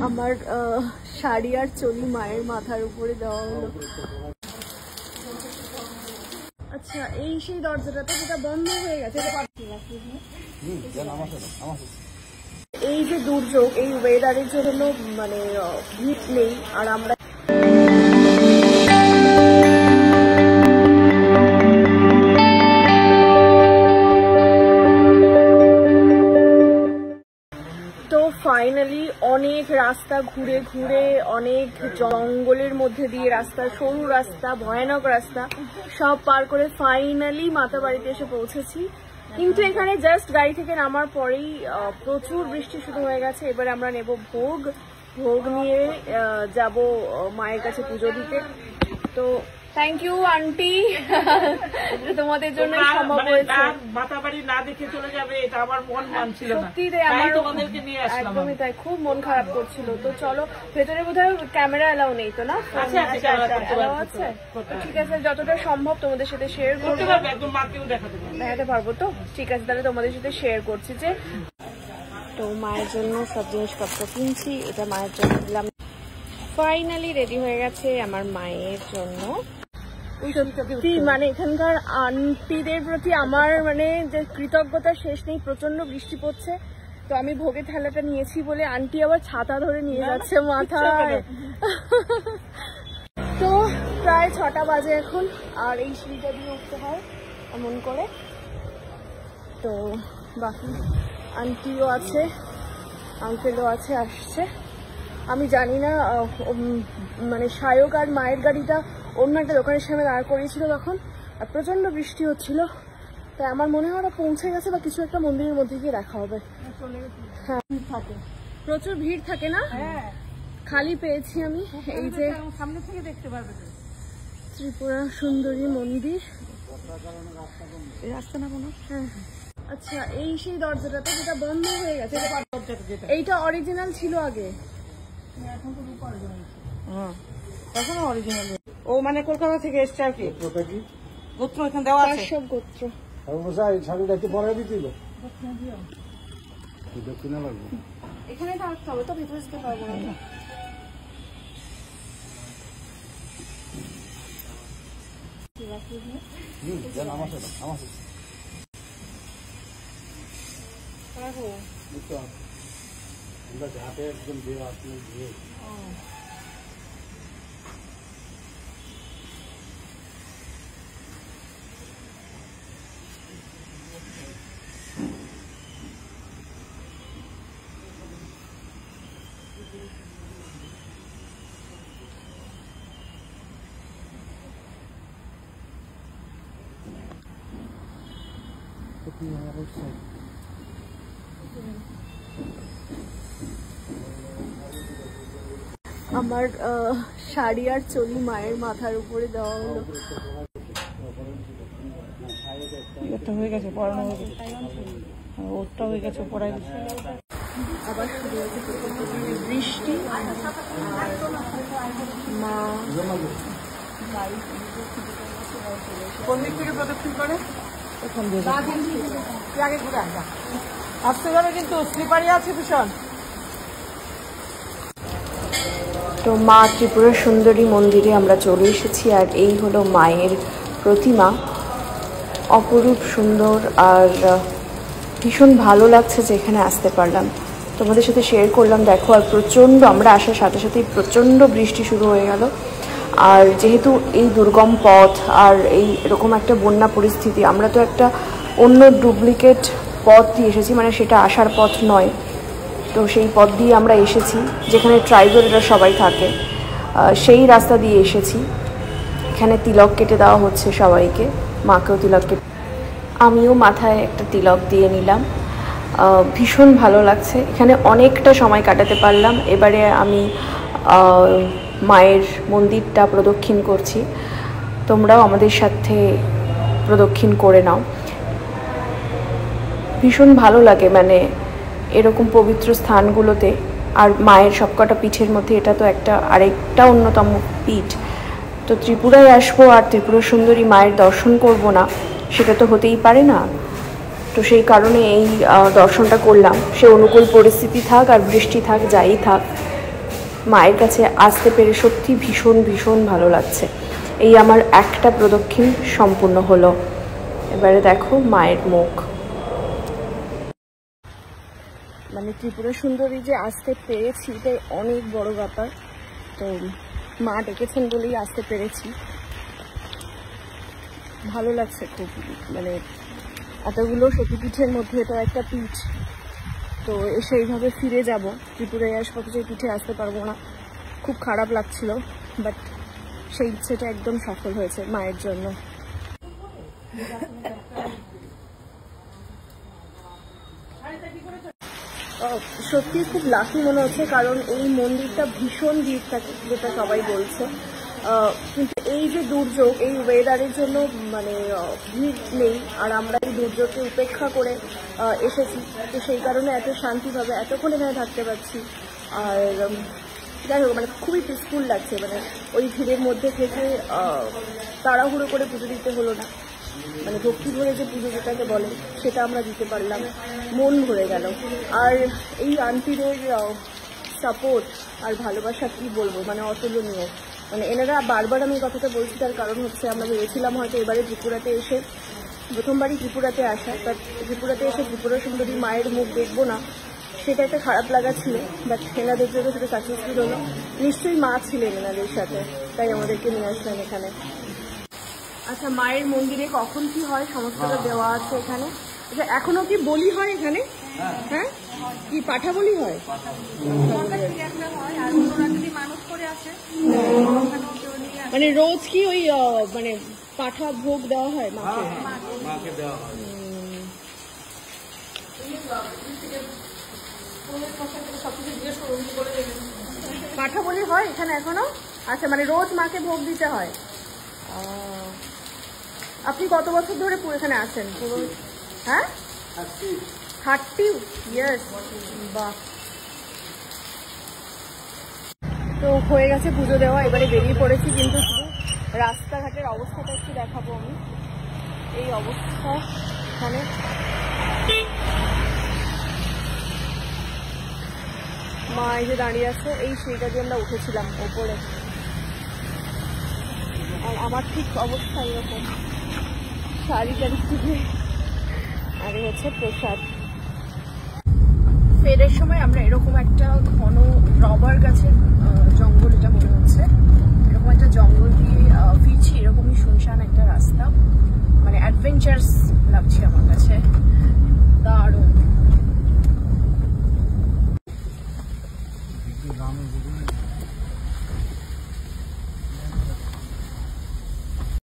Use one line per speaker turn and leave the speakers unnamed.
আমার শাড়ি আর চলি মায়ের মাথার উপরে দেওয়া হলো। আচ্ছা, এই সেই দরজাটা যেটা বন্ধ হয়ে গেছে। এই যে দুর্যোগ, এই ওয়েদারের জন্য মানে ভিড় নেই। আর আমরা ফাইনালি অনেক রাস্তা ঘুরে ঘুরে, অনেক জঙ্গলের মধ্যে দিয়ে রাস্তা, সরু রাস্তা, ভয়ানক রাস্তা সব পার করে ফাইনালি মাতাবাড়িতে এসে পৌঁছেছি। কিন্তু এখানে জাস্ট গাড়ি থেকে নামার পরেই প্রচুর বৃষ্টি শুরু হয়ে গেছে। এবারে আমরা নেব ভোগ, ভোগ নিয়ে যাব মায়ের কাছে পুজো দিতে। তো থ্যাংক ইউ আন্টি, তোমাদের জন্য সম্ভব হয়েছে।
মাতাবাড়ি না দেখে চলে যাবে এটা আমার মন মানছিল না,
সত্যি তাই,
তোমাদেরকে নিয়ে আসলাম।
একদমই তাই, খুব মন খারাপ করছিল। তো চলো, ভেতরে বোধহয় ক্যামেরা এলাও নেই তো না?
আছে,
ঠিক আছে, যতটা সম্ভব তোমাদের সাথে শেয়ার করতে
পারবো, একদম মাকেও দেখাতে
পারবো। তো ঠিক আছে, তাহলে তোমাদের সাথে শেয়ার করছি যে তো মায়ের জন্য সব জিনিসপত্র কিনছি। এটা মায়ের জন্য দিলাম। ফাইনালি রেডি হয়ে গেছে আমার মায়ের জন্য। সত্যি মানে এখানকার আন্টিদের প্রতি আমার মানে যে কৃতজ্ঞতা শেষ নেই। প্রচন্ড বৃষ্টি পড়ছে, তো আমি ভোগের থালাটা নিয়েছি বলে আন্টি আবার ছাতা ধরে নিয়ে যাচ্ছে মাথায়। তো প্রায় 6টা বাজে এখন, আর এই সিঁড়িটা দিয়ে উঠতে হয় এমন করে। তো বাকি আন্টিও আছে, আঙ্কেলও আছে, আসছে। আমি জানি না, মানে সায়ক আর মায়ের গাড়িটা অন্য একটা দোকানের সামনে দাঁড় করিয়েছিল তখন, আর প্রচন্ড বৃষ্টি হচ্ছিল। তাই আমার মনে হয় ওরা পৌঁছে গেছে বা কিছু একটা মন্দিরের মধ্যে গিয়ে দেখা হবে। হ্যাঁ, প্রচুর ভিড় থাকে না? খালি পেয়েছি আমি। এই যে
সামনে থেকে দেখতে পারবে
ত্রিপুরা সুন্দরী মন্দির, রাস্তা না কোনো। হ্যাঁ, আচ্ছা, এই সেই দরজাটা যেটা বন্ধ হয়ে গেছে। এইটা অরিজিনাল ছিল আগে,
এখনো অরিজিনাল। ও মানে কলকাতা থেকে এসছে আর কি, গোত্র এখানে দেওয়া আছে,
সব গোত্র। এখানে থাকতে হবে তো, ভিতরে যেতে পারবো না।
ঘাটে একদম দিয়ে আসলে দিয়ে
আমার শাড়ি আর চলি মায়ের মাথার উপরে দেওয়া হলো।
হয়ে গেছে, পড়ানো হয়ে গেছে, ওরটা হয়ে গেছে, পড়াই গেছে।
আবার শুরু হয়েছে বৃষ্টি। মা
কোন দিক থেকে প্রদক্ষিণ করে? এখন আগে ঘুরে আসা আসতে যাবে, কিন্তু স্লিপারি আছে ভীষণ।
তো মা ত্রিপুরা সুন্দরী মন্দিরে আমরা চলে এসেছি। আর এই হলো মায়ের প্রতিমা, অপরূপ সুন্দর। আর ভীষণ ভালো লাগছে যে এখানে আসতে পারলাম, তোমাদের সাথে শেয়ার করলাম। দেখো, আর প্রচণ্ড, আমরা আসার সাথে সাথেই প্রচণ্ড বৃষ্টি শুরু হয়ে গেল। আর যেহেতু এই দুর্গম পথ আর এই এরকম একটা বন্যা পরিস্থিতি, আমরা তো একটা অন্য ডুপ্লিকেট পথ দিয়ে এসেছি, মানে সেটা আসার পথ নয়। তো সেই পথ দিয়ে আমরা এসেছি, যেখানে ট্রাইবালরা সবাই থাকে, সেই রাস্তা দিয়ে এসেছি। এখানে তিলক কেটে দেওয়া হচ্ছে সবাইকে, মাকেও তিলক কেটে, আমিও মাথায় একটা তিলক দিয়ে নিলাম। ভীষণ ভালো লাগছে, এখানে অনেকটা সময় কাটাতে পারলাম। এবারে আমি মায়ের মন্দিরটা প্রদক্ষিণ করছি, তোমরাও আমাদের সাথে প্রদক্ষিণ করে নাও। ভীষণ ভালো লাগে মানে এরকম পবিত্র স্থানগুলোতে। আর মায়ের সবকটা পীঠের মধ্যে এটা তো আরেকটা অন্যতম পীঠ। তো ত্রিপুরায় আসবো আর ত্রিপুরা সুন্দরী মায়ের দর্শন করব না, সেটা তো হতেই পারে না। তো সেই কারণে এই দর্শনটা করলাম। সে অনুকূল পরিস্থিতি থাক আর বৃষ্টি থাক, যাই থাক, মায়ের কাছে আসতে পেরে সত্যি ভীষণ ভীষণ ভালো লাগছে। এই আমার একটা প্রদক্ষিণ সম্পূর্ণ হলো। এবারে দেখো মায়ের মুখ। মানে ত্রিপুরা সুন্দরী যে আসতে পেরেছি এটাই অনেক বড় ব্যাপার। তো মা ডেকেছেন বলেই আসতে পেরেছি, ভালো লাগছে খুব। মানে এতগুলো সতীপীঠের মধ্যে এটা একটা পীঠ, তো এসে এইভাবে ফিরে যাব। ত্রিপুরায় আসবো যে পিঠে আসতে পারবো না, খুব খারাপ লাগছিল, বাট সেই ইচ্ছেটা একদম সফল হয়েছে মায়ের জন্য। সত্যি খুব লাকি মনে হচ্ছে, কারণ এই মন্দিরটা ভীষণ ভিড় থাকে যেটা সবাই বলছে, কিন্তু এই যে দুর্যোগ, এই ওয়েদারের জন্য মানে ভিড় নেই। আর আমরা এই দুর্যোগকে উপেক্ষা করে এসেছি, তো সেই কারণে এত শান্তিভাবে এতক্ষণ এখানে থাকতে পারছি। আর যাই হোক, মানে খুবই পিসফুল লাগছে। মানে ওই ভিড়ের মধ্যে থেকে তাড়াহুড়ো করে পুজো দিতে হলো না, মানে ভক্তি ভরে যে পুজো যেটাকে বলে সেটা আমরা দিতে পারলাম, মন ভরে গেল। আর এই আন্টিদের সাপোর্ট আর ভালোবাসা কি বলবো, মানে অতুলনীয়। মানে এনারা বারবার আমি কথাটা বলছি, তার কারণ হচ্ছে আমরা ভেবেছিলাম হয়তো এবারে ত্রিপুরাতে এসে, প্রথমবারই ত্রিপুরাতে আসা, বাট ত্রিপুরাতে এসে ত্রিপুরা সুন্দরী মায়ের মুখ দেখবো না, সেটা একটা খারাপ লাগা ছিল। বাট এনাদের জন্য সেটা সাকসেসফুল হলো। নিশ্চয়ই মা ছিলেন এনাদের সাথে, তাই আমাদেরকে নিয়ে আসলেন এখানে। আচ্ছা, মায়ের মন্দিরে কখন কি হয় সমস্তটা দেওয়া আছে এখানে। আচ্ছা, এখনো কি বলি হয় এখানে? হ্যাঁ, কি পাঠা বলি হয়? মানে রোজ কি ওই মানে পাঠা ভোগ দেওয়া হয় মাকে দেওয়া হয়? পাঠা বলি হয় এখানে এখনো? আচ্ছা, মানে রোজ মাকে ভোগ দিতে হয়। আপনি কত বছর ধরে এখানে আছেন? হ্যাঁ, 30 ইয়ার্স। বাহ। তো হয়ে গেছে পুজো দেওয়া, এবারে বেরিয়ে পড়েছি। কিন্তু শুধু রাস্তাঘাটের অবস্থাটা একটু দেখাবো আমি। এই অবস্থা এখানে, মা এই যে দাঁড়িয়ে আছে, এই সিঁড়িটা দিয়ে আমরা উঠেছিলাম ওপরে। আর আমার ঠিক অবস্থা এরকম, শাড়ি টাড়ি থেকে। আর হচ্ছে প্রসাদ। ফেরার সময় আমরা এরকম একটা ঘন রবার গাছের জঙ্গল, এটা মনে হচ্ছে এরকম একটা জঙ্গল দিয়ে ফিরছি। এরকমই শুনশান একটা রাস্তা, মানে অ্যাডভেঞ্চারাস লাগছে আমার কাছে, দারুণ।